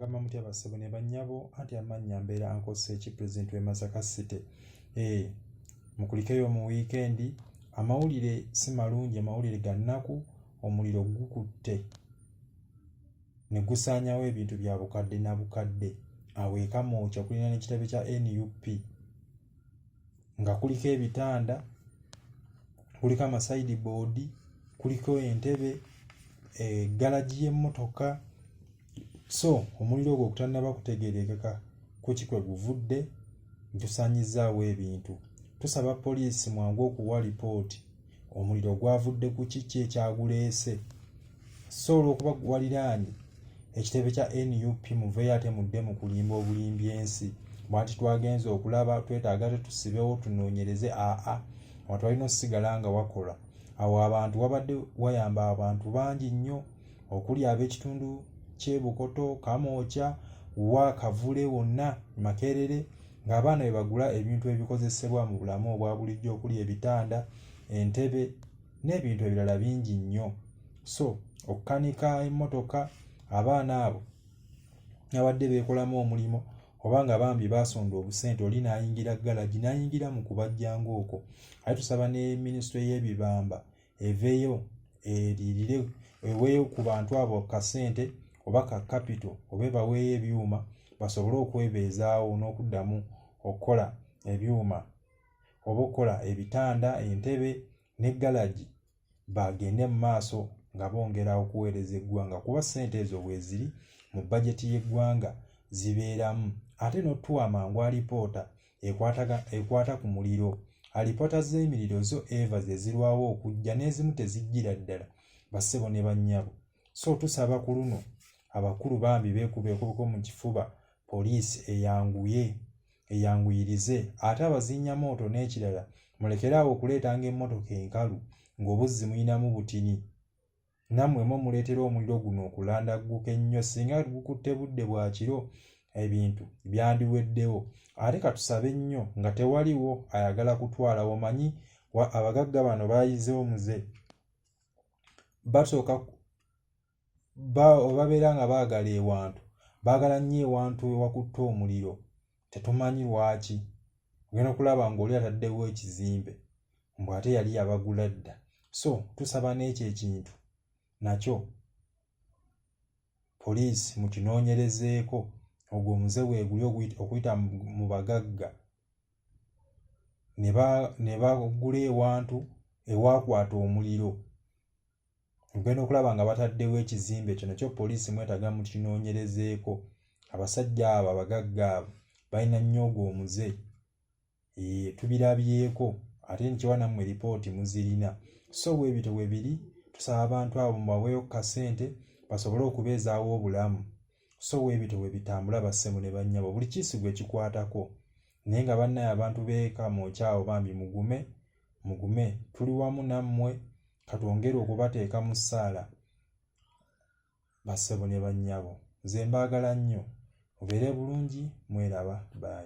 Gamba mutya bassebo ne bannyabo anti amannya mbeera Uncle Seeki President w'e Masaka City. Mukulikeyo mu weekend, amawulire si malungi, amawulire ga nnaku. Omuliro gukutte ne gusaanyawo ebintu bya bukadde na bukadde. Awo e Kamwokya kulina n'ekitebe kya NUP nga kuliko ebitanda, kuliko amasaidi boodi, kuliko entebe, galagi y'emmotoka. So omuliro ogwo ogutannaba kutegeerekeka kuki kwe guvudde, gusaanyizaawo ebintu. Tusaba poliisi mwangu okuwa lipooti omuliro gwavudde ku kiki ekyaguleese. So olw'okuba waliraanye ekitebe kya NUP, muveeyo ate mudde mu kulimba obulimbi ensi. Bwati twagenze okulaba, twetaaga tetusibewo tunoonyereze. Abantu balina osigala nga wakola. Awo abantu wabadde wayamba abantu bangi nnyo, okuli ab'ekitundu ky'e Bukoto, Kamwokya, Kavule, wonna Makerere, ng'abaana bwe bagula ebintu ebikozesebwa mu bulamu obwa bulijjo okuli ebitanda, entebe n'ebintu ebirala bingi nnyo. So okukanika emmotoka, abaana abo abadde beekolamu omulimu oba nga bambi baasonda obusente, oli n'ayingira galagi n'ayingira mu kubajjanga okwo. Ate tusaba ne minisitule y'ebibamba eveeyo eririre, eweeyo ku bantu abo kasente oba ka kapito oba baweeyo ebyuma basobole okwebeezaawo n'okuddamu okukola ebyuma oba okukola ebitanda, entebe ne galagi. Bagende mu maaso nga bongera okuweereza eggwanga, kuba ssente ezo bweziri mu bajeti y'eggwanga zibeeramu. Ate n'otuwa amangu alipoota ekwata ku muliro. Alipoota z'emiriro zo eva ze zirwawo okujja, n'ezimu tezijjira ddala bassebo ne bannyabo. So tusaba ku luno abakulu bambi beekubeeko mu kifuba, poliisi eyanguyirize. Ate abazinnyamoto n'ekirala mulekeraawo okuleetanga emmotoka enkalu ng'obuzzi muyinamu butini. Nammwe muleetera omuliro guno okulandagguka ennyo. Singa gukutte budde bwa kiro ebintu byandiweddewo. Ate katusabe nnyo nga tewaliwo ayagala kutwala. Omanyi abagagga bano baayizeewo muze, basooka babeera nga baagala ewantu, baagala nnyo ewantu ewakutte omuliro, tetumanyi lwaki. Ogenda okulaba ng'oli ataddewo ekizimbe mbw ate yali yabagula dda. So tusaba n'ekyo ekintu nakyo poliisi mukinoonyerezeeko, ogwo omuze weeguli okuyita mu bagagga ne bagula ewantu ewaakwata omuliro. Ogenda okulaba nga bataddewo ekizimbe kyo, nakyo poliisi mwetaaga mukinoonyerezeeko. Abasajja abo abagagga abo balina nnyo ogwo omuze, tubirabyeko ate nkiwa nammwe lipooti muzirina. So bwe bityo bwe biri, tusaba abantu abo mubaweeyo ku kasente basobole okubeezaawo obulamu. So bwe bityo bwe bitambula bassebo ne bannyabo, buli kiisigwa ekikwatako. Naye nga bannaye abantu b'e Kamwokya abo bambi mugume, tuli wamu nammwe, katwongere okubateeka mu ssaala bassebo ne bannyabo. Nze mbaagala nnyo, mubeere bulungi, mweraba, bye.